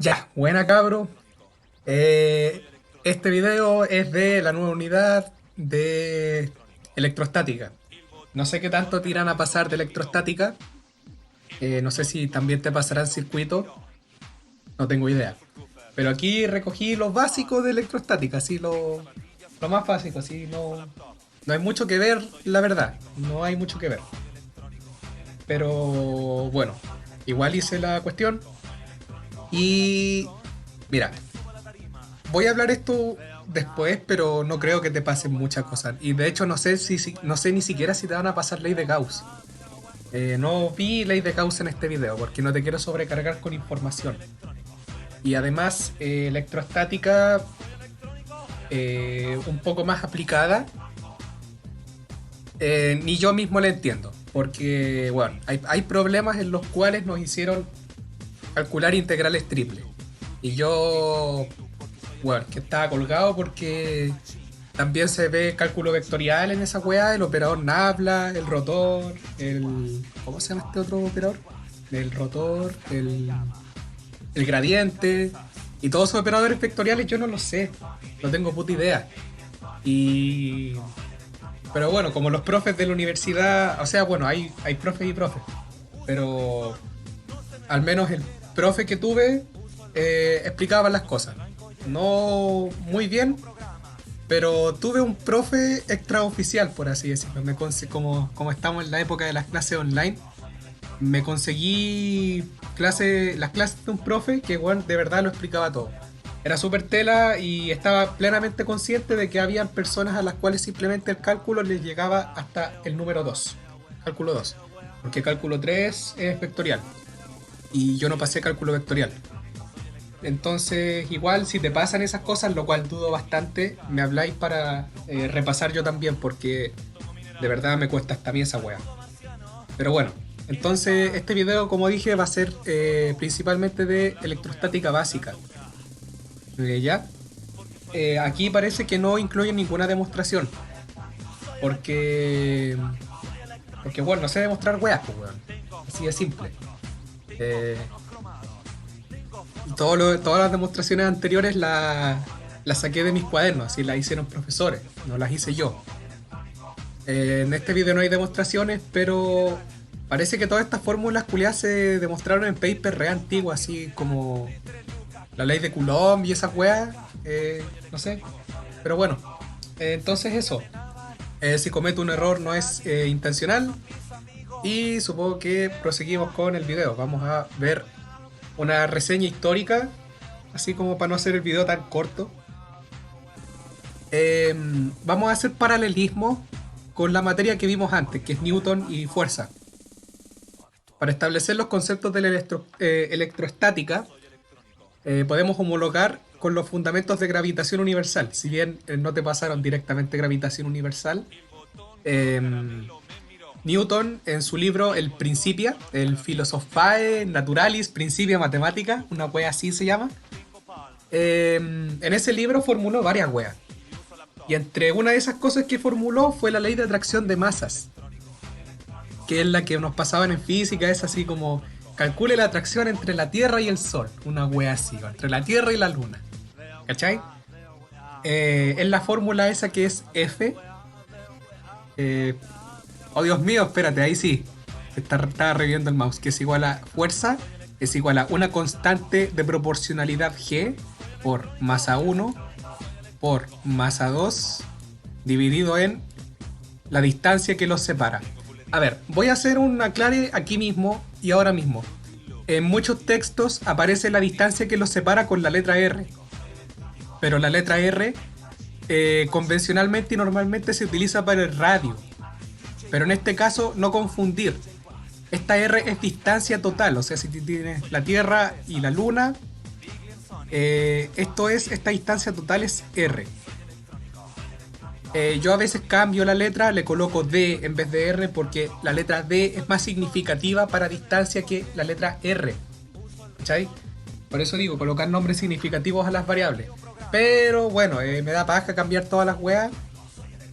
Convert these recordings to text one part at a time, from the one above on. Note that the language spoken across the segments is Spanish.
Ya, buena cabro. Este video es de la nueva unidad de electrostática. No sé qué tanto te irán a pasar de electrostática. No sé si también te pasarán circuito. No tengo idea. Pero aquí recogí los básicos de electrostática, así lo más básico, así no hay mucho que ver, la verdad. No hay mucho que ver. Pero bueno, igual hice la cuestión. Y mira, voy a hablar esto después, pero no creo que te pasen muchas cosas. Y de hecho no sé ni siquiera si te van a pasar ley de Gauss. No vi ley de Gauss en este video porque no te quiero sobrecargar con información. Y además, electrostática un poco más aplicada, ni yo mismo la entiendo. Porque, bueno, hay problemas en los cuales nos hicieron calcular integrales triples. Y yo, bueno, que estaba colgado porque también se ve cálculo vectorial en esa weá, el operador Nabla, el rotor, el... ¿Cómo se llama este otro operador? El rotor, el gradiente. Y todos esos operadores vectoriales yo no los sé. No tengo puta idea. Y... Pero bueno, como los profes de la universidad... O sea, bueno, hay profes y profes. Pero al menos el profe que tuve explicaba las cosas. No muy bien, pero tuve un profe extraoficial, por así decirlo. Como estamos en la época de las clases online, me conseguí las clases de un profe que bueno, de verdad lo explicaba todo. Era súper tela y estaba plenamente consciente de que había personas a las cuales simplemente el cálculo les llegaba hasta el número 2, cálculo 2, porque cálculo 3 es vectorial y yo no pasé cálculo vectorial. Entonces, igual si te pasan esas cosas, lo cual dudo bastante, me habláis para repasar yo también, porque de verdad me cuesta hasta a mí esa wea. Pero bueno, entonces este video, como dije, va a ser principalmente de electrostática básica. ¿Ya? Aquí parece que no incluye ninguna demostración, porque... Porque bueno, no sé demostrar weas, pues weón. Así de simple. Eh, todas las demostraciones anteriores las saqué de mis cuadernos, así las hicieron profesores, no las hice yo. En este video no hay demostraciones, pero parece que todas estas fórmulas culiadas se demostraron en papers re antiguos, así como la ley de Coulomb y esas weas, no sé. Pero bueno, entonces eso. Si cometo un error no es intencional y supongo que proseguimos con el video. Vamos a ver una reseña histórica, así como para no hacer el video tan corto. Vamos a hacer paralelismo con la materia que vimos antes, que es Newton y fuerza. Para establecer los conceptos de la electroestática, podemos homologar con los fundamentos de gravitación universal. Si bien no te pasaron directamente gravitación universal, eh, Newton en su libro El Principia, el Philosophae Naturalis Principia Mathematica, una wea así se llama, en ese libro formuló varias weas. Y entre una de esas cosas que formuló fue la ley de atracción de masas, que es la que nos pasaban en física, es así como calcule la atracción entre la Tierra y el Sol, una wea así, o entre la Tierra y la Luna, ¿cachai? Es la fórmula esa que es F. eh, oh Dios mío, espérate, ahí sí, estaba reviendo el mouse, que es igual a fuerza, es igual a una constante de proporcionalidad G por masa 1 por masa 2 dividido en la distancia que los separa. A ver, voy a hacer un aclare aquí mismo y ahora mismo. En muchos textos aparece la distancia que los separa con la letra R, pero la letra R convencionalmente y normalmente se utiliza para el radio. Pero en este caso no confundir. Esta R es distancia total, o sea, si tienes la Tierra y la Luna, esta distancia total es R. Yo a veces cambio la letra, le coloco D en vez de R porque la letra D es más significativa para distancia que la letra R. ¿Cachai? Por eso digo, colocar nombres significativos a las variables. Pero bueno, me da paja cambiar todas las weas.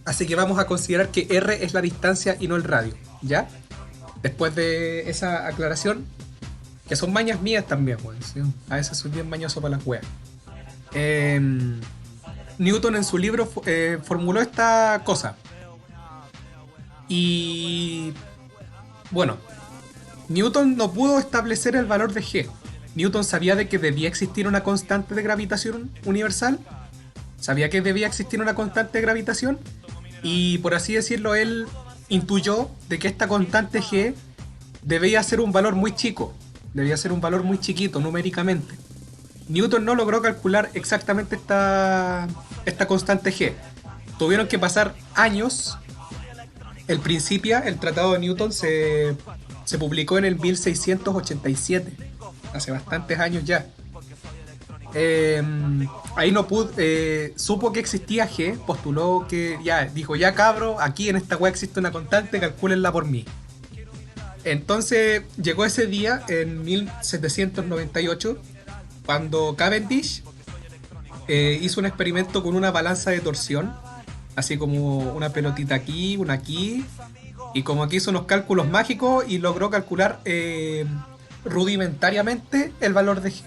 Así que vamos a considerar que R es la distancia y no el radio. ¿Ya? Después de esa aclaración, Que son mañas mías también, weón. ¿Sí? A veces soy bien mañoso para las weas. Em, Newton en su libro formuló esta cosa. Y bueno, Newton no pudo establecer el valor de G. Newton sabía de que debía existir una constante de gravitación universal, sabía que debía existir una constante de gravitación, y por así decirlo, él intuyó de que esta constante G debía ser un valor muy chico, debía ser un valor muy chiquito numéricamente. Newton no logró calcular exactamente esta constante G. Tuvieron que pasar años. El Principia, el tratado de Newton, se publicó en el 1687, hace bastantes años ya. Eh, Ahí no pudo, supo que existía G, postuló que ya, dijo ya cabro, aquí en esta web existe una constante, calcúlenla por mí. Entonces llegó ese día en 1798, cuando Cavendish hizo un experimento con una balanza de torsión, así como una pelotita aquí, una aquí, y como que hizo unos cálculos mágicos y logró calcular rudimentariamente el valor de G.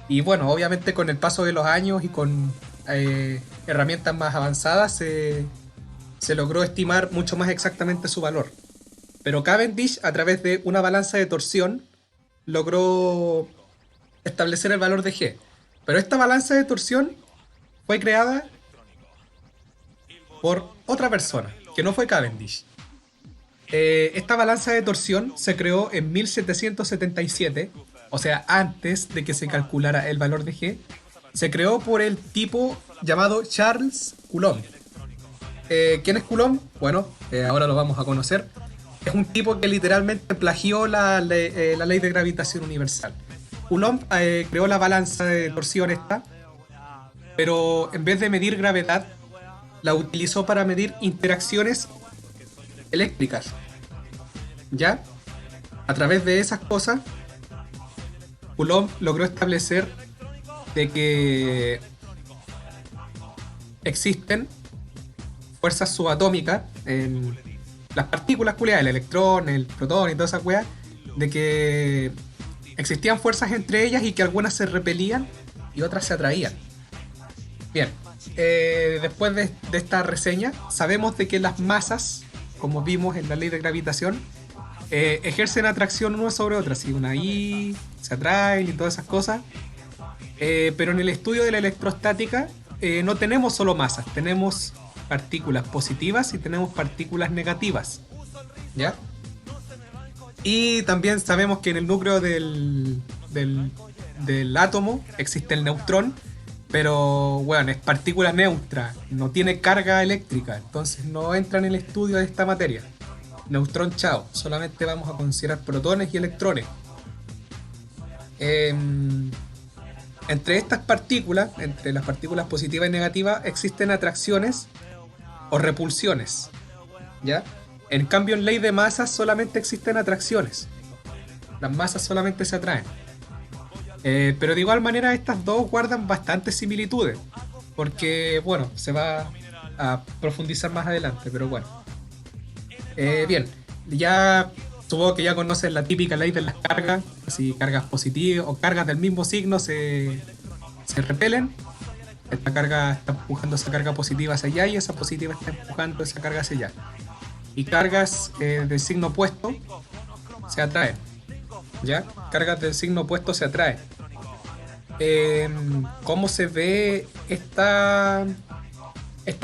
Y bueno, obviamente con el paso de los años y con herramientas más avanzadas se logró estimar mucho más exactamente su valor. Pero Cavendish, a través de una balanza de torsión, logró establecer el valor de G. Pero esta balanza de torsión fue creada por otra persona, que no fue Cavendish. Esta balanza de torsión se creó en 1777, o sea, antes de que se calculara el valor de G. Se creó por el tipo llamado Charles Coulomb. ¿Quién es Coulomb? Bueno, ahora lo vamos a conocer. Es un tipo que literalmente plagió la ley de gravitación universal. Coulomb creó la balanza de torsión esta, pero en vez de medir gravedad, la utilizó para medir interacciones eléctricas. ¿Ya? A través de esas cosas, Coulomb logró establecer de que existen fuerzas subatómicas en las partículas culiadas, el electrón, el protón y toda esa weá, de que existían fuerzas entre ellas y que algunas se repelían y otras se atraían. Bien, después de esta reseña, sabemos de que las masas, como vimos en la ley de gravitación, ejercen atracción una sobre otra, si una ahí se atraen y todas esas cosas. Pero en el estudio de la electrostática no tenemos solo masas, tenemos partículas positivas y tenemos partículas negativas, ¿ya? Y también sabemos que en el núcleo del átomo existe el neutrón, pero bueno, es partícula neutra, no tiene carga eléctrica, entonces no entra en el estudio de esta materia. Neutrón chao, solamente vamos a considerar protones y electrones. Entre estas partículas, entre las partículas positivas y negativas, existen atracciones o repulsiones, ¿ya? En cambio, en ley de masas solamente existen atracciones. Las masas solamente se atraen. Pero de igual manera estas dos guardan bastantes similitudes, porque, bueno, se va a profundizar más adelante, pero bueno. Bien, ya supongo que ya conocen la típica ley de las cargas, si cargas positivas o cargas del mismo signo se repelen. Esta carga está empujando esa carga positiva hacia allá y esa positiva está empujando esa carga hacia allá. Y cargas del signo opuesto se atraen. ¿Ya? Cargas del signo opuesto se atraen. ¿Cómo se ve esta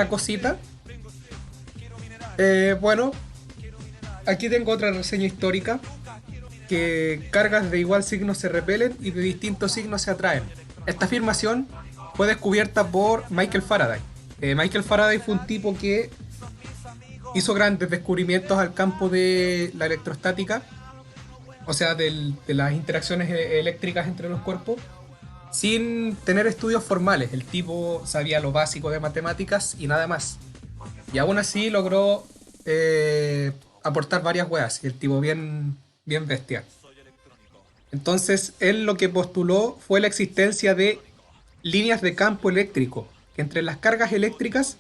cosita? Bueno, aquí tengo otra reseña histórica, que cargas de igual signo se repelen y de distintos signos se atraen. Esta afirmación fue descubierta por Michael Faraday. Michael Faraday fue un tipo que hizo grandes descubrimientos al campo de la electrostática, o sea, de las interacciones eléctricas entre los cuerpos, sin tener estudios formales. El tipo sabía lo básico de matemáticas y nada más. Y aún así logró aportar varias weas. Y el tipo bien bestia. Entonces, él lo que postuló fue la existencia de líneas de campo eléctrico. Que entre las cargas eléctricas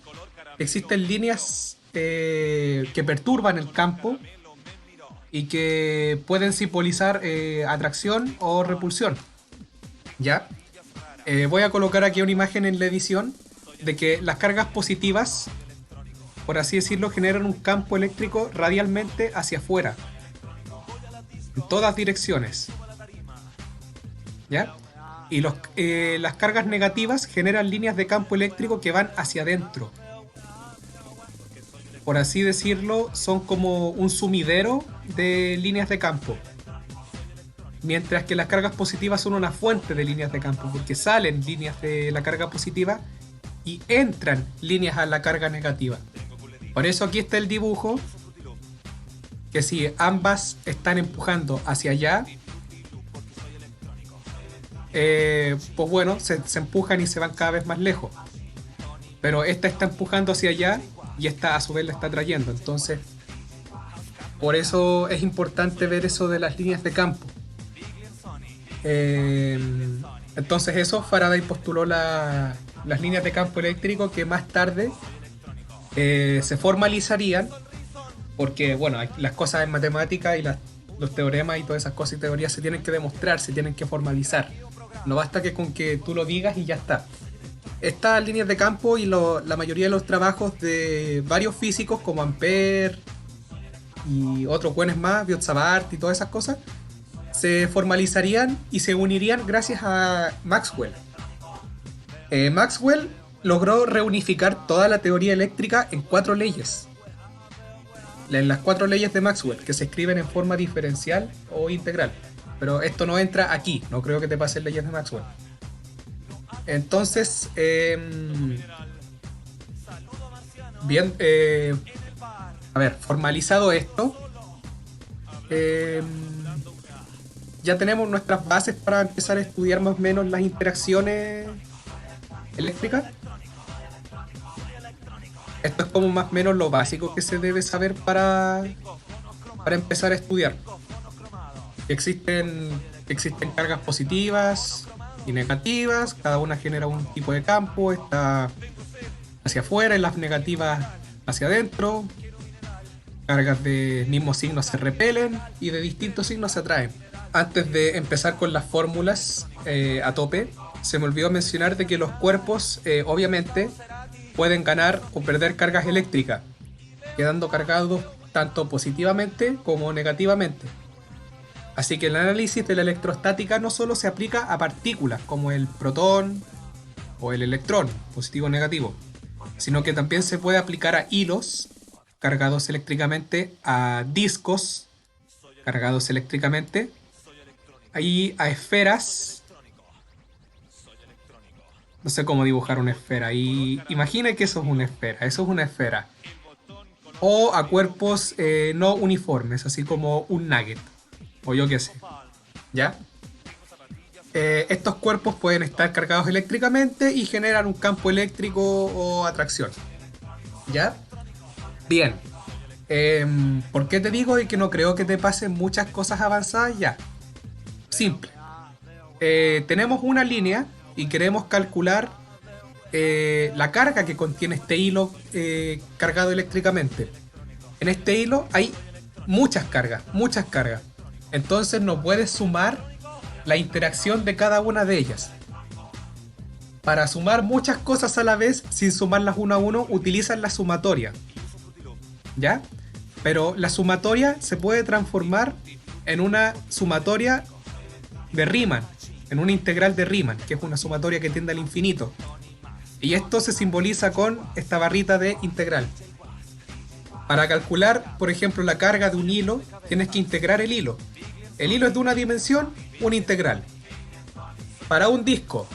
existen líneas que perturban el campo y que pueden simbolizar atracción o repulsión. ¿Ya? Voy a colocar aquí una imagen en la edición de que las cargas positivas, por así decirlo, generan un campo eléctrico radialmente hacia afuera, en todas direcciones. ¿Ya? Y las cargas negativas generan líneas de campo eléctrico que van hacia adentro. Por así decirlo, son como un sumidero de líneas de campo. Mientras que las cargas positivas son una fuente de líneas de campo, porque salen líneas de la carga positiva y entran líneas a la carga negativa. Por eso aquí está el dibujo, que si ambas están empujando hacia allá, pues bueno, se empujan y se van cada vez más lejos. Pero esta está empujando hacia allá y esta a su vez la está trayendo. Entonces, por eso es importante ver eso de las líneas de campo. Entonces eso, Faraday postuló las líneas de campo eléctrico que más tarde se formalizarían, porque bueno, las cosas en matemática y los teoremas y todas esas cosas y teorías se tienen que demostrar, se tienen que formalizar. No basta que con que tú lo digas y ya está. Estas líneas de campo y la mayoría de los trabajos de varios físicos como Ampère y otros buenos más, Biot-Savart y todas esas cosas, se formalizarían y se unirían gracias a Maxwell. Maxwell logró reunificar toda la teoría eléctrica en 4 leyes. En las 4 leyes de Maxwell, que se escriben en forma diferencial o integral. Pero esto no entra aquí, no creo que te pasen leyes de Maxwell. Entonces, bien, a ver, formalizado esto, ya tenemos nuestras bases para empezar a estudiar más o menos las interacciones eléctricas. Esto es como más o menos lo básico que se debe saber para empezar a estudiar. Existen cargas positivas y negativas, cada una genera un tipo de campo, está hacia afuera y las negativas hacia adentro. Cargas de mismo signo se repelen y de distintos signos se atraen. Antes de empezar con las fórmulas a tope, se me olvidó mencionar de que los cuerpos obviamente pueden ganar o perder cargas eléctricas, quedando cargados tanto positivamente como negativamente. Así que el análisis de la electrostática no solo se aplica a partículas como el protón o el electrón, positivo o negativo, sino que también se puede aplicar a hilos cargados eléctricamente, a discos cargados eléctricamente, y a esferas. No sé cómo dibujar una esfera. Y imagine que eso es una esfera. Eso es una esfera. O a cuerpos no uniformes, así como un nugget. O yo qué sé. ¿Ya? Estos cuerpos pueden estar cargados eléctricamente y generan un campo eléctrico o atracción. ¿Ya? Bien. ¿Por qué te digo que no creo que te pasen muchas cosas avanzadas ya? Simple. Tenemos una línea y queremos calcular la carga que contiene este hilo cargado eléctricamente. En este hilo hay muchas cargas, muchas cargas. Entonces no puedes sumar la interacción de cada una de ellas. Para sumar muchas cosas a la vez, sin sumarlas uno a uno, utilizan la sumatoria. ¿Ya? Pero la sumatoria se puede transformar en una sumatoria de Riemann, en una integral de Riemann, que es una sumatoria que tiende al infinito. Y esto se simboliza con esta barrita de integral. Para calcular, por ejemplo, la carga de un hilo, tienes que integrar el hilo. El hilo es de una dimensión, una integral. Para un disco,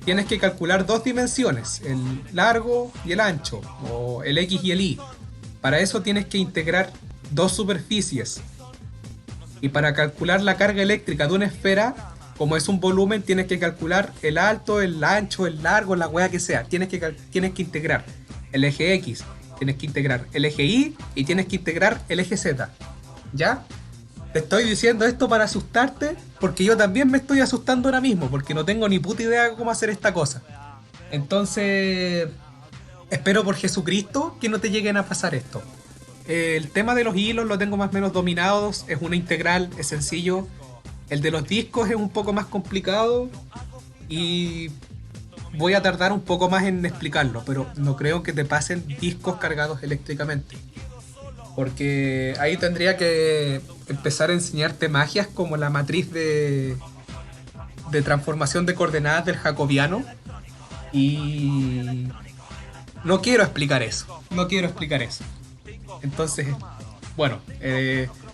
tienes que calcular 2 dimensiones, el largo y el ancho, o el X y el Y. Para eso tienes que integrar 2 superficies. Y para calcular la carga eléctrica de una esfera, como es un volumen, tienes que calcular el alto, el ancho, el largo, la hueá que sea. Tienes que integrar el eje X, tienes que integrar el eje Y y tienes que integrar el eje Z. ¿Ya? Te estoy diciendo esto para asustarte, porque yo también me estoy asustando ahora mismo, porque no tengo ni puta idea de cómo hacer esta cosa. Entonces, espero por Jesucristo que no te lleguen a pasar esto. El tema de los hilos lo tengo más o menos dominados, es una integral, es sencillo. El de los discos es un poco más complicado y voy a tardar un poco más en explicarlo, pero no creo que te pasen discos cargados eléctricamente. Porque ahí tendría que empezar a enseñarte magias como la matriz de transformación de coordenadas del jacobiano. Y no quiero explicar eso. No quiero explicar eso. Entonces, bueno,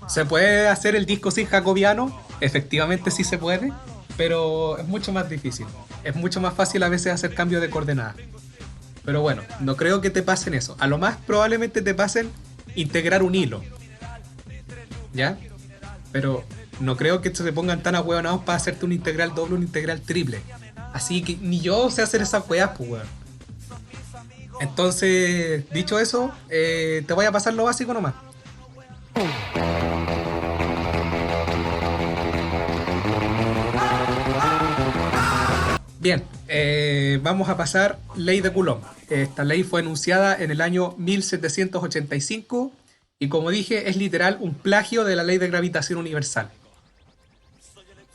¿se puede hacer el disco sin jacobiano? Efectivamente sí se puede, pero es mucho más difícil. Es mucho más fácil a veces hacer cambio de coordenadas. Pero bueno, no creo que te pasen eso. A lo más probablemente te pasen integrar un hilo, ¿ya? Pero no creo que se pongan tan ahueonados para hacerte un integral doble, un integral triple. Así que ni yo sé hacer esas weas, pues weón. Entonces, dicho eso, te voy a pasar lo básico nomás. Bien, vamos a pasar ley de Coulomb. Esta ley fue enunciada en el año 1785 y como dije es literal un plagio de la ley de gravitación universal.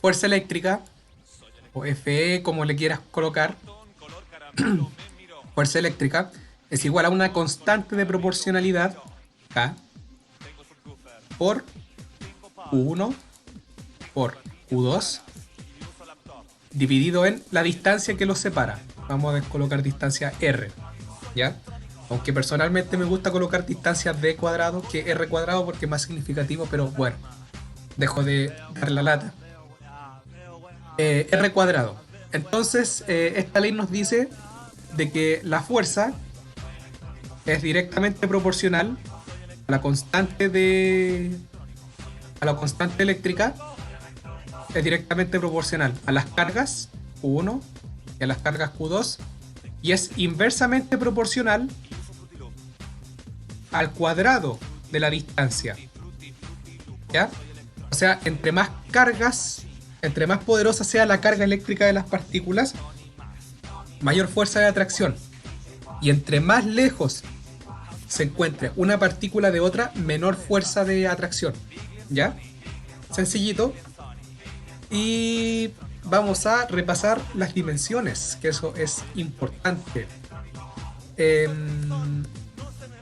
Fuerza eléctrica, o Fe como le quieras colocar, fuerza eléctrica es igual a una constante de proporcionalidad K por Q1 por Q2 dividido en la distancia que los separa. Vamos a colocar distancia R, ¿ya? Aunque personalmente me gusta colocar distancia D cuadrado que R cuadrado porque es más significativo, pero bueno, dejo de dar la lata. R cuadrado. Entonces, esta ley nos dice de que la fuerza es directamente proporcional a la constante a la constante eléctrica, es directamente proporcional a las cargas Q1 y a las cargas Q2 y es inversamente proporcional al cuadrado de la distancia, ¿ya? O sea, entre más cargas, entre más poderosa sea la carga eléctrica de las partículas, mayor fuerza de atracción. Y entre más lejos se encuentre una partícula de otra, menor fuerza de atracción, ¿ya? Sencillito. Y vamos a repasar las dimensiones, que eso es importante.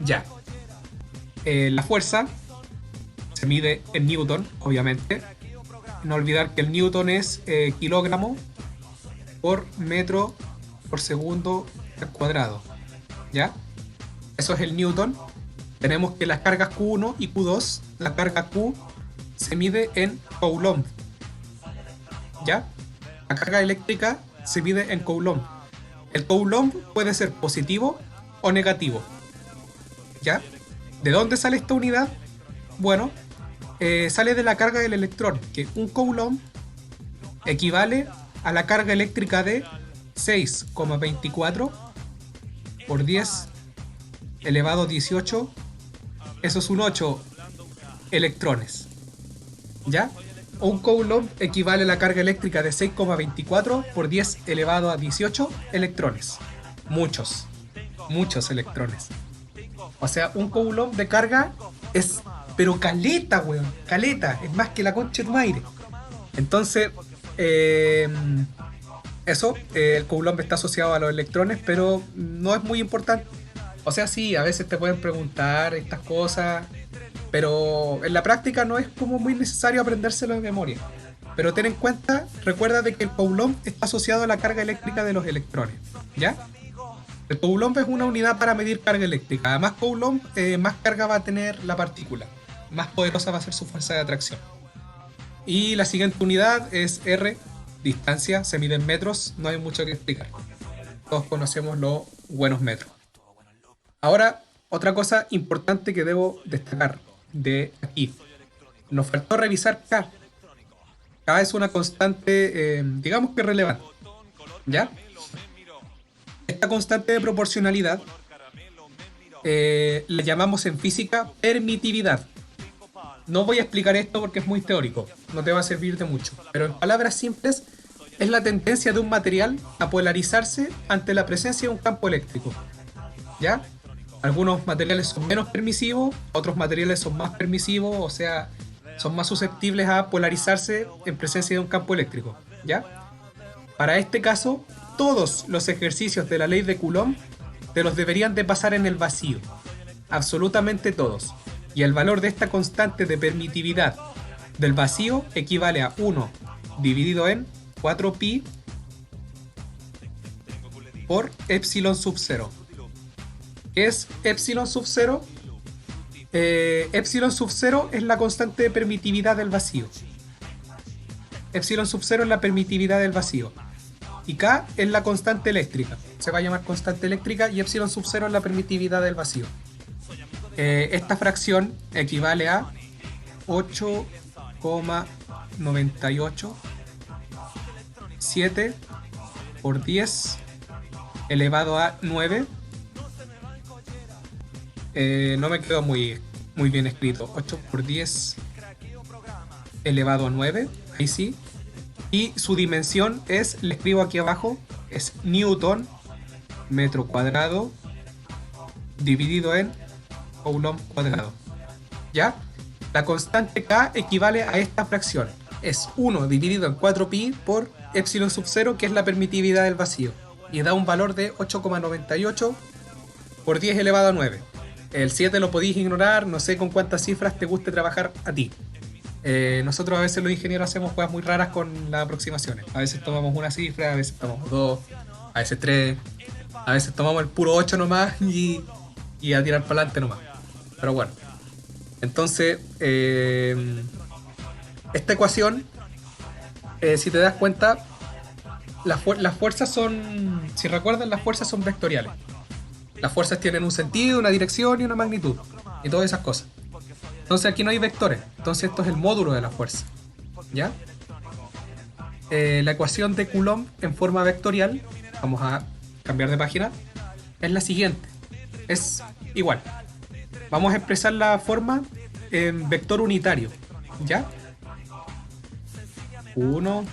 Ya. La fuerza se mide en Newton, obviamente. No olvidar que el Newton es kilogramo por metro por segundo al cuadrado. ¿Ya? Eso es el Newton. Tenemos que las cargas Q1 y Q2, la carga Q se mide en Coulomb. ¿Ya? La carga eléctrica se mide en Coulomb. El Coulomb puede ser positivo o negativo. ¿Ya? ¿De dónde sale esta unidad? Bueno, sale de la carga del electrón, que un Coulomb equivale a la carga eléctrica de 6,24 por 10 elevado a 18. Eso es un 8 electrones. ¿Ya? Un Coulomb equivale a la carga eléctrica de 6,24 por 10 elevado a 18 electrones. Muchos, muchos electrones. O sea, un Coulomb de carga es, pero caleta, weón, caleta, es más que la concha de tu madre. Entonces, eso, el Coulomb está asociado a los electrones, pero no es muy importante. O sea, sí, a veces te pueden preguntar estas cosas, pero en la práctica no es como muy necesario aprendérselo de memoria. Pero ten en cuenta, recuerda de que el Coulomb está asociado a la carga eléctrica de los electrones, ¿ya? El Coulomb es una unidad para medir carga eléctrica. Además, Coulomb, más carga va a tener la partícula, más poderosa va a ser su fuerza de atracción. Y la siguiente unidad es R, distancia, se mide en metros, no hay mucho que explicar. Todos conocemos los buenos metros. Ahora, otra cosa importante que debo destacar de aquí. Nos faltó revisar K. K es una constante, digamos que relevante, ¿ya? Esta constante de proporcionalidad la llamamos en física permitividad. No voy a explicar esto porque es muy teórico, no te va a servir de mucho, pero en palabras simples es la tendencia de un material a polarizarse ante la presencia de un campo eléctrico, ¿ya? Algunos materiales son menos permisivos, otros materiales son más permisivos, o sea, son más susceptibles a polarizarse en presencia de un campo eléctrico, ¿ya? Para este caso, todos los ejercicios de la ley de Coulomb te los deberían de pasar en el vacío, absolutamente todos. Y el valor de esta constante de permitividad del vacío equivale a 1 dividido en 4pi por epsilon sub 0. ¿Qué es epsilon sub 0? Epsilon sub 0 es la constante de permitividad del vacío. Epsilon sub 0 es la permitividad del vacío. Y K es la constante eléctrica. Se va a llamar constante eléctrica y epsilon sub 0 es la permitividad del vacío. Esta fracción equivale a 8,98 7 por 10 elevado a 9. No me quedó muy bien escrito. 8 por 10 elevado a 9. Ahí sí. Y su dimensión es, le escribo aquí abajo, es Newton metro cuadrado dividido en Coulomb cuadrado. ¿Ya? La constante K equivale a esta fracción. Es 1 dividido en 4pi por epsilon sub 0, que es la permitividad del vacío. Y da un valor de 8,98 por 10 elevado a 9. El 7 lo podéis ignorar, no sé con cuántas cifras te guste trabajar a ti. Nosotros a veces los ingenieros hacemos cosas muy raras con las aproximaciones. A veces tomamos una cifra, a veces tomamos 2, a veces 3, a veces tomamos el puro 8 nomás y a tirar para adelante nomás. Pero bueno, entonces esta ecuación, si te das cuenta, las fuerzas son, si recuerdan, las fuerzas son vectoriales. Las fuerzas tienen un sentido, una dirección y una magnitud, y todas esas cosas. Entonces aquí no hay vectores, entonces esto es el módulo de la fuerza, ¿ya? La ecuación de Coulomb en forma vectorial, vamos a cambiar de página, es la siguiente. Es igual. Vamos a expresar la forma en vector unitario, ¿ya? Q1,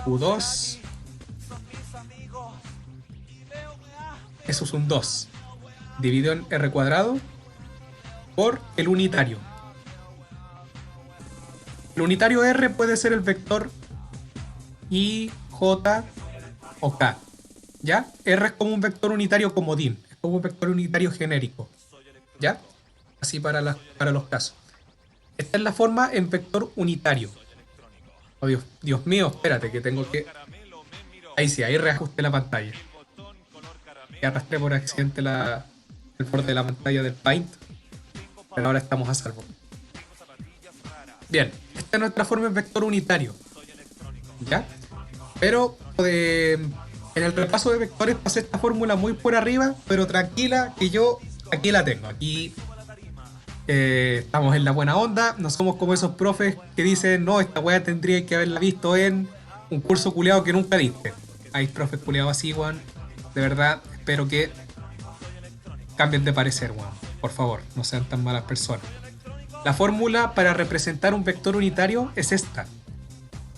Q2. Eso es un 2. Dividido en R cuadrado por el unitario. El unitario R puede ser el vector I, J o K. ¿Ya? R es como un vector unitario comodín. Es como un vector unitario genérico. ¿Ya? Así para los casos. Esta es la forma en vector unitario. Oh, Dios mío, espérate que tengo que... Ahí sí, ahí reajuste la pantalla. Y arrastré por accidente el borde de la pantalla del Paint. Pero ahora estamos a salvo. Bien, esta es nuestra forma en vector unitario. ¿Ya? Pero en el repaso de vectores pasé esta fórmula muy por arriba, pero tranquila que yo aquí la tengo. Aquí estamos en la buena onda. No somos como esos profes que dicen, no, esta weá tendría que haberla visto en un curso culiado que nunca diste. Hay profes culiados así, weón. De verdad, espero que cambien de parecer, weón. Por favor, no sean tan malas personas. La fórmula para representar un vector unitario es esta.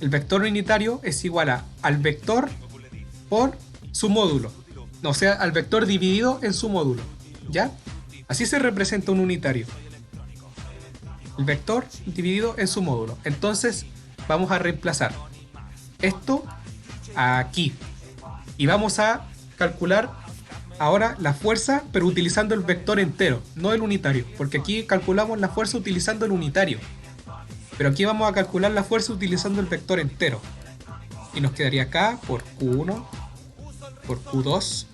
El vector unitario es igual al vector por su módulo. O sea, al vector dividido en su módulo. ¿Ya? Así se representa un unitario. El vector dividido en su módulo. Entonces, vamos a reemplazar esto aquí. Y vamos a calcular ahora la fuerza, pero utilizando el vector entero, no el unitario. Porque aquí calculamos la fuerza utilizando el unitario. Pero aquí vamos a calcular la fuerza utilizando el vector entero. Y nos quedaría acá por Q1, por Q2.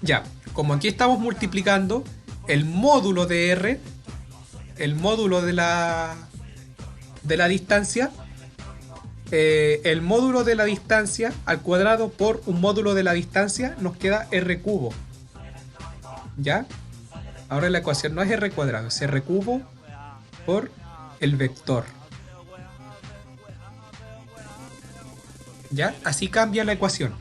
Ya, como aquí estamos multiplicando el módulo de R, el módulo de la distancia, el módulo de la distancia al cuadrado por un módulo de la distancia nos queda R cubo. ¿Ya? Ahora la ecuación no es R cuadrado, es R cubo por el vector. ¿Ya? Así cambia la ecuación.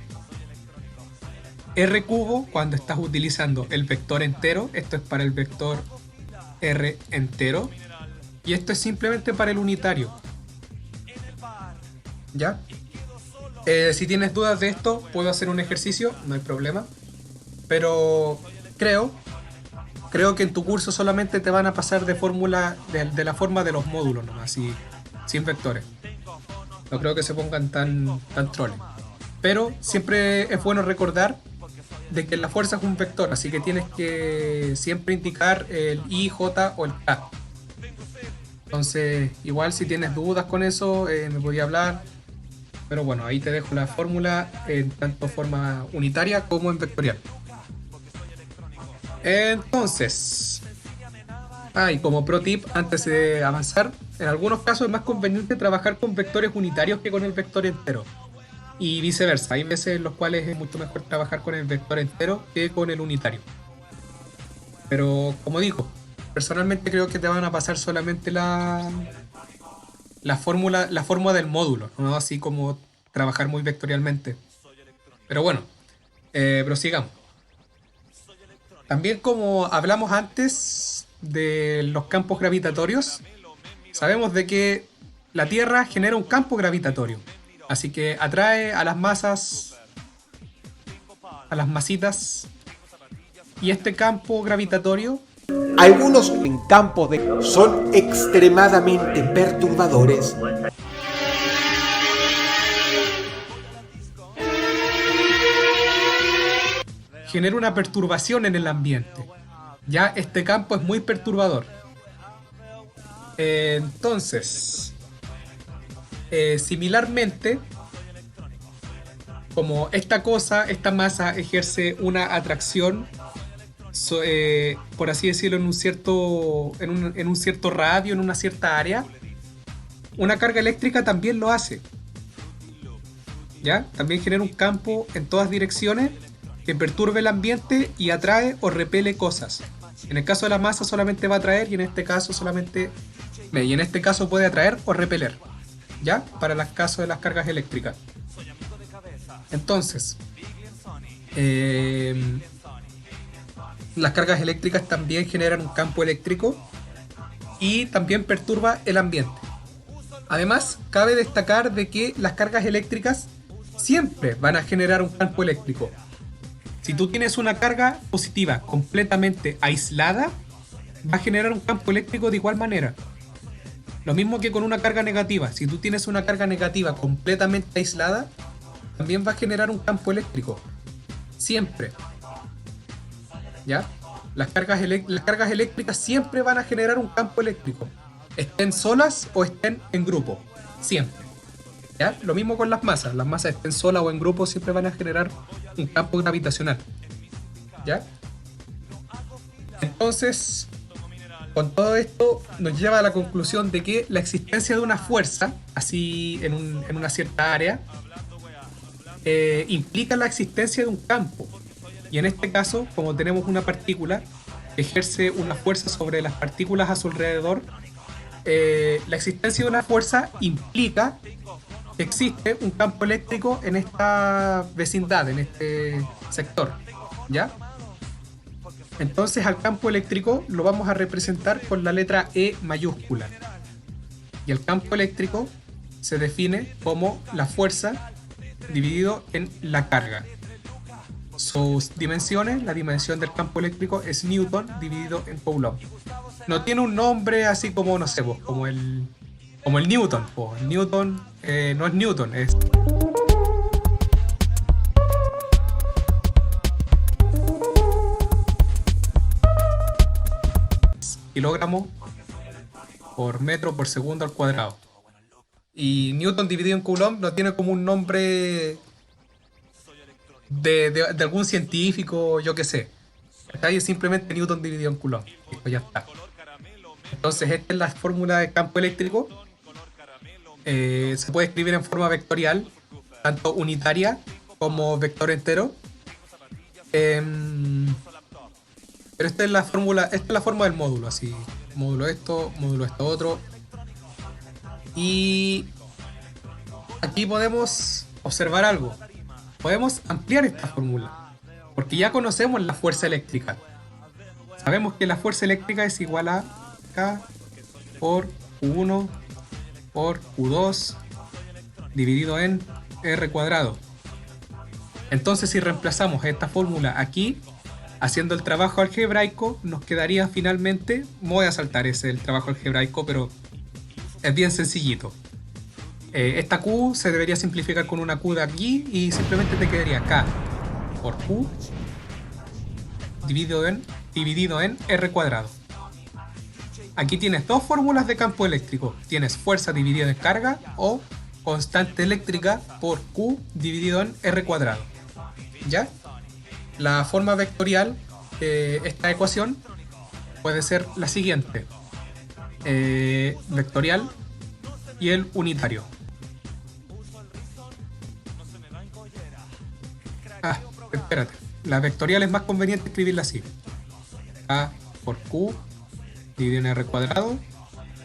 R cubo cuando estás utilizando el vector entero, esto es para el vector R entero, y esto es simplemente para el unitario. ¿Ya? Si tienes dudas de esto, puedo hacer un ejercicio, no hay problema. Pero creo, creo que en tu curso solamente te van a pasar de fórmula, de la forma de los módulos nomás, así, sin vectores. No creo que se pongan tan troles. Pero siempre es bueno recordar de que la fuerza es un vector, así que tienes que siempre indicar el I, J o el K. Entonces, igual si tienes dudas con eso, me podía hablar. Pero bueno, ahí te dejo la fórmula en tanto forma unitaria como en vectorial. Entonces, y como pro tip, antes de avanzar, en algunos casos es más conveniente trabajar con vectores unitarios que con el vector entero. Y viceversa, hay veces en los cuales es mucho mejor trabajar con el vector entero que con el unitario. Pero como digo, personalmente creo que te van a pasar solamente la forma del módulo, no así como trabajar muy vectorialmente. Pero bueno, prosigamos. También como hablamos antes de los campos gravitatorios, sabemos de que la Tierra genera un campo gravitatorio. Así que atrae a las masas, a las masitas. Y este campo gravitatorio Algunos en campos de son extremadamente perturbadores. genera una perturbación en el ambiente. Ya este campo es muy perturbador. Entonces, similarmente, como esta masa ejerce una atracción, por así decirlo, en un cierto radio, en una cierta área, una carga eléctrica también lo hace. ¿Ya? También genera un campo en todas direcciones que perturbe el ambiente y atrae o repele cosas. En el caso de la masa solamente va a atraer y en este caso puede atraer o repeler. ¿Ya? Para el caso de las cargas eléctricas. Entonces, las cargas eléctricas también generan un campo eléctrico y también perturba el ambiente. Además, cabe destacar de que las cargas eléctricas siempre van a generar un campo eléctrico. Si tú tienes una carga positiva completamente aislada, va a generar un campo eléctrico de igual manera. Lo mismo que con una carga negativa. Si tú tienes una carga negativa completamente aislada, también va a generar un campo eléctrico. Siempre. ¿Ya? Las cargas eléctricas siempre van a generar un campo eléctrico. Estén solas o estén en grupo. Siempre. ¿Ya? Lo mismo con las masas. Las masas estén solas o en grupo siempre van a generar un campo gravitacional. ¿Ya? Entonces, con todo esto nos lleva a la conclusión de que la existencia de una fuerza, así en una cierta área, implica la existencia de un campo. Y en este caso, como tenemos una partícula que ejerce una fuerza sobre las partículas a su alrededor, la existencia de una fuerza implica que existe un campo eléctrico en esta vecindad, en este sector. ¿Ya? Entonces al campo eléctrico lo vamos a representar con la letra E mayúscula. Y el campo eléctrico se define como la fuerza dividido en la carga. Sus dimensiones, la dimensión del campo eléctrico es Newton dividido en Coulomb. No tiene un nombre así como, no sé, como el Newton. Newton no es Newton, es kilogramo por metro por segundo al cuadrado. Y Newton dividido en Coulomb no tiene como un nombre de algún científico, yo qué sé. Acá es simplemente Newton dividido en Coulomb. Listo, ya está. Entonces esta es la fórmula de campo eléctrico. Se puede escribir en forma vectorial, tanto unitaria como vector entero. Pero esta es la forma del módulo, así. Módulo esto otro. Y aquí podemos observar algo. Podemos ampliar esta fórmula, porque ya conocemos la fuerza eléctrica. Sabemos que la fuerza eléctrica es igual a K por Q1 por Q2 dividido en R cuadrado. Entonces, si reemplazamos esta fórmula aquí, haciendo el trabajo algebraico, nos quedaría finalmente, voy a saltar ese el trabajo algebraico, pero es bien sencillito. Esta Q se debería simplificar con una Q de aquí y simplemente te quedaría K por Q dividido en R cuadrado. Aquí tienes dos fórmulas de campo eléctrico. Tienes fuerza dividida en carga o constante eléctrica por Q dividido en R cuadrado. ¿Ya? La forma vectorial de esta ecuación puede ser la siguiente. Vectorial y el unitario. Espérate. La vectorial es más conveniente escribirla así. A por Q dividido en R cuadrado,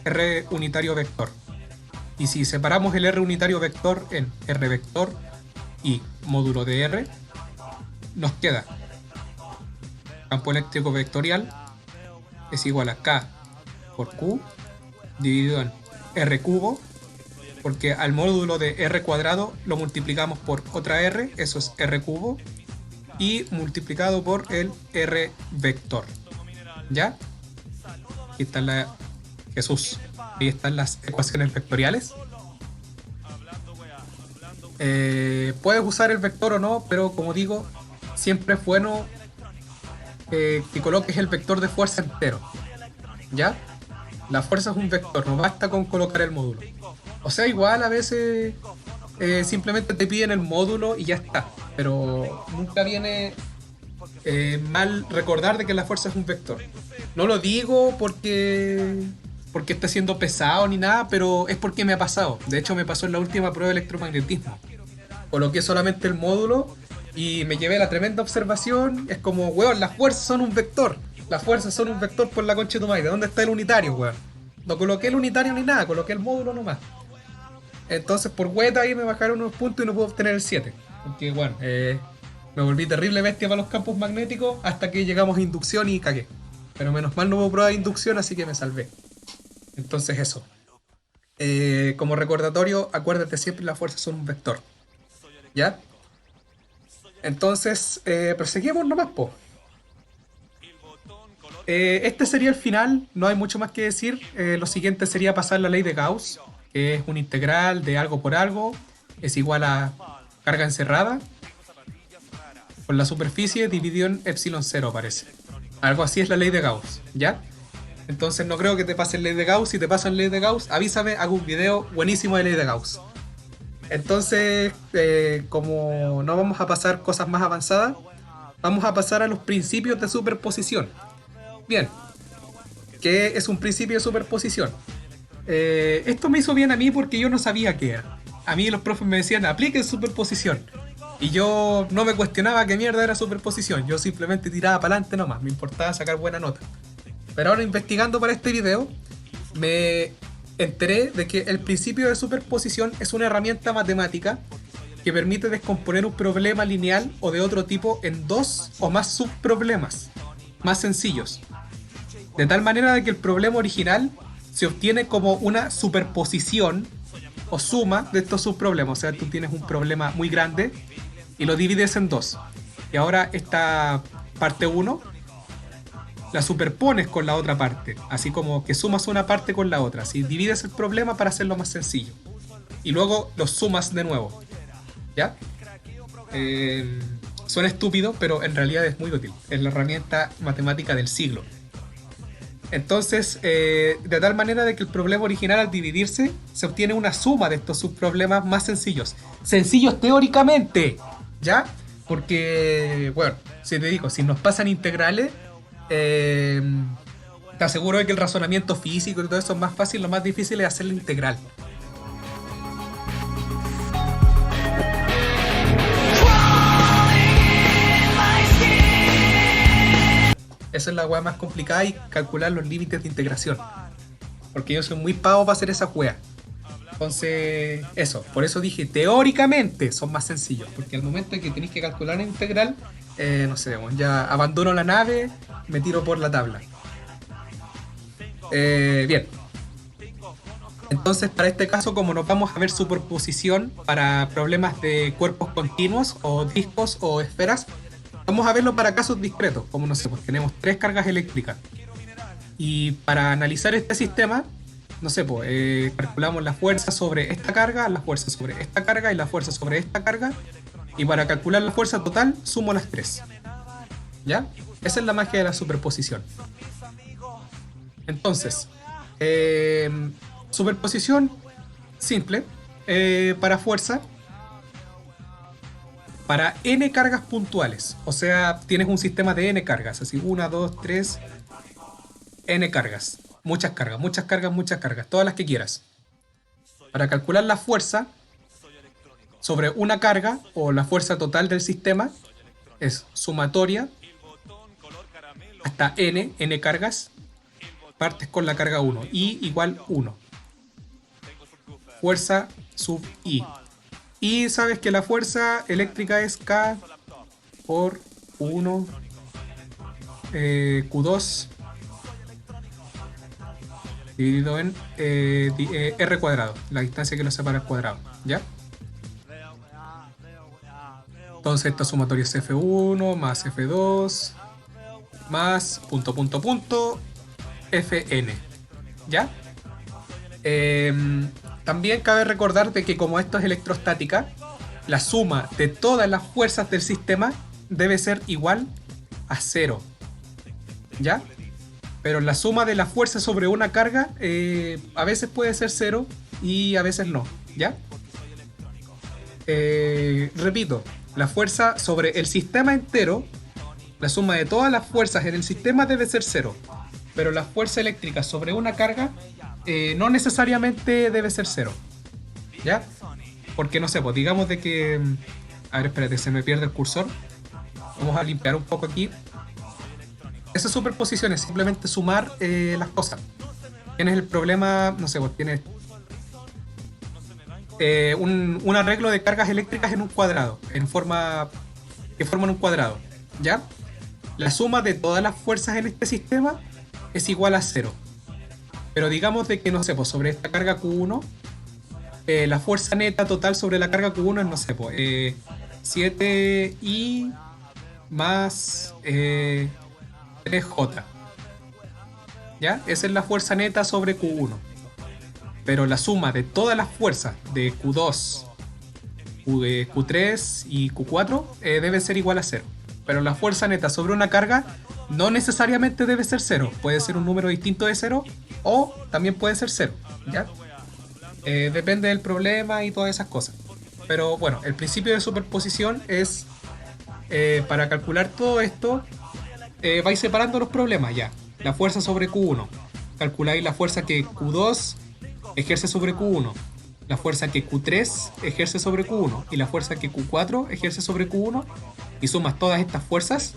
R unitario vector. Y si separamos el R unitario vector en R vector y módulo de R, nos queda campo eléctrico vectorial es igual a K por Q dividido en R cubo, porque al módulo de R cuadrado lo multiplicamos por otra R, eso es R cubo, y multiplicado por el R vector. ¿Ya? Aquí está Jesús. Ahí están las ecuaciones vectoriales. Puedes usar el vector o no, pero como digo, siempre es bueno que coloques el vector de fuerza entero. ¿Ya? La fuerza es un vector, no basta con colocar el módulo. O sea, igual a veces simplemente te piden el módulo y ya está. Pero nunca viene mal recordar de que la fuerza es un vector. No lo digo porque esté siendo pesado ni nada, pero es porque me ha pasado. De hecho, me pasó en la última prueba de electromagnetismo. Coloqué solamente el módulo y me llevé la tremenda observación. Es como, weón, las fuerzas son un vector. Las fuerzas son un vector por la concha de tu madre. ¿Dónde está el unitario, weón? No coloqué el unitario ni nada, coloqué el módulo nomás. Entonces, por hueta ahí me bajaron unos puntos y no pude obtener el 7. Porque, bueno, me volví terrible bestia para los campos magnéticos hasta que llegamos a inducción y cagué. Pero menos mal no hubo prueba de inducción, así que me salvé. Entonces, eso. Como recordatorio, acuérdate siempre las fuerzas son un vector. ¿Ya? Entonces, proseguimos nomás, po. Este sería el final, no hay mucho más que decir. Lo siguiente sería pasar la ley de Gauss, que es un integral de algo por algo, es igual a carga encerrada por la superficie dividido en epsilon 0, parece. Algo así es la ley de Gauss, ¿ya? Entonces no creo que te pasen ley de Gauss. Si te pasan ley de Gauss, avísame, hago un video buenísimo de ley de Gauss. Entonces, como no vamos a pasar cosas más avanzadas, vamos a pasar a los principios de superposición. Bien, ¿qué es un principio de superposición? Esto me hizo bien a mí porque yo no sabía qué era. A mí los profes me decían, apliquen superposición. Y yo no me cuestionaba qué mierda era superposición. Yo simplemente tiraba para adelante nomás, me importaba sacar buena nota. Pero ahora investigando para este video, me enteré de que el principio de superposición es una herramienta matemática que permite descomponer un problema lineal o de otro tipo en dos o más subproblemas más sencillos, de tal manera de que el problema original se obtiene como una superposición o suma de estos subproblemas. O sea, tú tienes un problema muy grande y lo divides en dos, y ahora esta parte 1 la superpones con la otra parte, así como que sumas una parte con la otra, así divides el problema para hacerlo más sencillo y luego los sumas de nuevo, ¿ya? Suena estúpido, pero en realidad es muy útil, es la herramienta matemática del siglo. Entonces, de tal manera de que el problema original al dividirse se obtiene una suma de estos subproblemas más sencillos teóricamente, ¿ya? Porque, bueno, si te digo, si nos pasan integrales, te aseguro de que el razonamiento físico y todo eso es más fácil. Lo más difícil es hacer la integral. Esa es la weá más complicada, y calcular los límites de integración, porque yo soy muy pavo para hacer esa weá. Entonces, eso, por eso dije, teóricamente son más sencillos, porque al momento en que tenéis que calcular la integral, no sé, bueno, ya abandono la nave, me tiro por la tabla. Bien. Entonces, para este caso, como nos vamos a ver superposición para problemas de cuerpos continuos o discos o esferas, vamos a verlo para casos discretos, como no sé, pues tenemos tres cargas eléctricas. Y para analizar este sistema, no sé, pues calculamos la fuerza sobre esta carga, la fuerza sobre esta carga y la fuerza sobre esta carga. Y para calcular la fuerza total, sumo las tres. ¿Ya? Esa es la magia de la superposición. Entonces, superposición simple para fuerza para n cargas puntuales. O sea, tienes un sistema de n cargas, así 1, 2, 3, n cargas. Muchas cargas, muchas cargas, muchas cargas, todas las que quieras. Para calcular la fuerza sobre una carga o la fuerza total del sistema es sumatoria hasta n cargas, partes con la carga 1, I igual 1. Fuerza sub I. Y sabes que la fuerza eléctrica es K por 1 Q2 dividido en R cuadrado, la distancia que lo separa al cuadrado, ¿ya? Entonces esta sumatoria es F1 más F2 más punto punto punto Fn, ¿ya? También cabe recordar de que como esto es electrostática, la suma de todas las fuerzas del sistema debe ser igual a 0, ¿ya? Pero la suma de la fuerza sobre una carga a veces puede ser 0 y a veces no, ¿ya? Repito, la fuerza sobre el sistema entero, la suma de todas las fuerzas en el sistema debe ser 0. Pero la fuerza eléctrica sobre una carga no necesariamente debe ser 0, ¿ya? Porque no sé, pues digamos de que... A ver, espérate, se me pierde el cursor. Vamos a limpiar un poco aquí. Esa superposición es simplemente sumar las cosas. Tienes el problema, no sé, pues tienes un arreglo de cargas eléctricas en un cuadrado, que forman un cuadrado, ¿ya? La suma de todas las fuerzas en este sistema es igual a 0. Pero digamos de que, no sé, pues sobre esta carga Q1, la fuerza neta total sobre la carga Q1 es, no sé, pues 7I más 3J. ¿Ya? Esa es la fuerza neta sobre Q1. Pero la suma de todas las fuerzas de Q2, Q3 y Q4 debe ser igual a 0. Pero la fuerza neta sobre una carga no necesariamente debe ser 0. Puede ser un número distinto de 0 o también puede ser 0, ¿ya? Depende del problema y todas esas cosas. Pero bueno, el principio de superposición es para calcular todo esto, vais separando los problemas ya. La fuerza sobre Q1. Calculáis la fuerza que Q2 ejerce sobre Q1. La fuerza que Q3 ejerce sobre Q1 y la fuerza que Q4 ejerce sobre Q1 y sumas todas estas fuerzas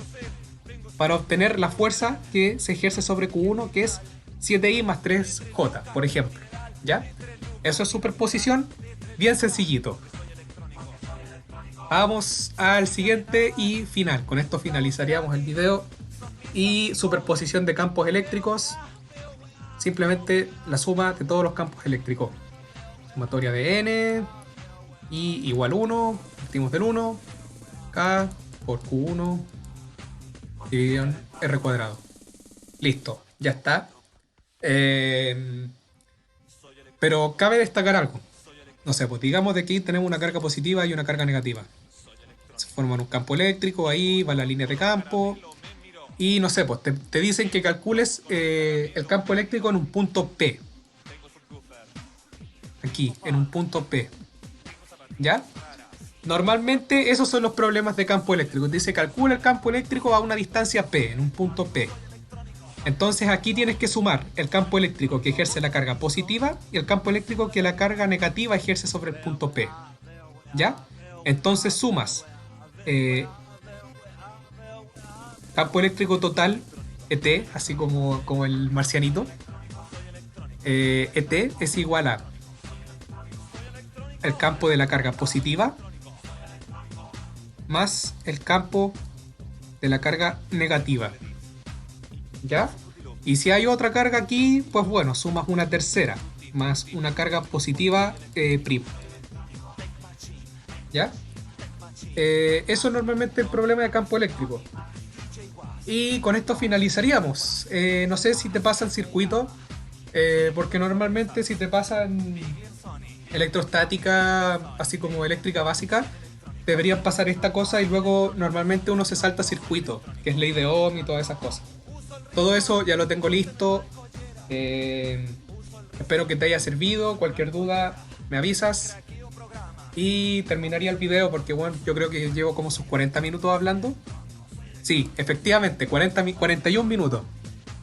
para obtener la fuerza que se ejerce sobre Q1, que es 7I más 3J, por ejemplo, ¿ya? Eso es superposición, bien sencillito. Vamos al siguiente y final. Con esto finalizaríamos el video. Y superposición de campos eléctricos, simplemente la suma de todos los campos eléctricos. Sumatoria de n, I igual 1, partimos del 1, K por Q1 dividido en R cuadrado. Listo, ya está. Pero cabe destacar algo. No sé, pues digamos de aquí tenemos una carga positiva y una carga negativa. Se forman un campo eléctrico, ahí va la línea de campo. Y no sé, pues te dicen que calcules el campo eléctrico en un punto P. Aquí, en un punto P. ¿Ya? Normalmente esos son los problemas de campo eléctrico. Dice calcula el campo eléctrico a una distancia P, en un punto P. Entonces aquí tienes que sumar el campo eléctrico que ejerce la carga positiva y el campo eléctrico que la carga negativa ejerce sobre el punto P. ¿Ya? Entonces sumas campo eléctrico total, ET, así como el marcianito. ET es igual a el campo de la carga positiva más el campo de la carga negativa. ¿Ya? Y si hay otra carga aquí, pues bueno, sumas una tercera. más una carga positiva prima. ¿Ya? Eso es normalmente el problema de campo eléctrico. Y con esto finalizaríamos. No sé si te pasa el circuito, porque normalmente si te pasan electrostática, así como eléctrica básica, deberían pasar esta cosa y luego normalmente uno se salta circuito, que es ley de Ohm y todas esas cosas. Todo eso ya lo tengo listo. Eh, Espero que te haya servido. Cualquier duda me avisas. Y terminaría el video porque bueno, yo creo que llevo como sus 40 minutos hablando. Sí, efectivamente, 41 minutos.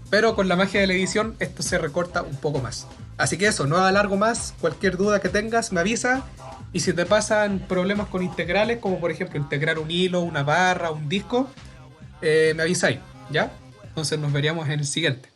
Pero con la magia de la edición esto se recorta un poco más. Así que eso, no alargo más. Cualquier duda que tengas me avisa. Y si te pasan problemas con integrales, como por ejemplo integrar un hilo, una barra, un disco, me avisáis, ¿ya? Entonces nos veríamos en el siguiente.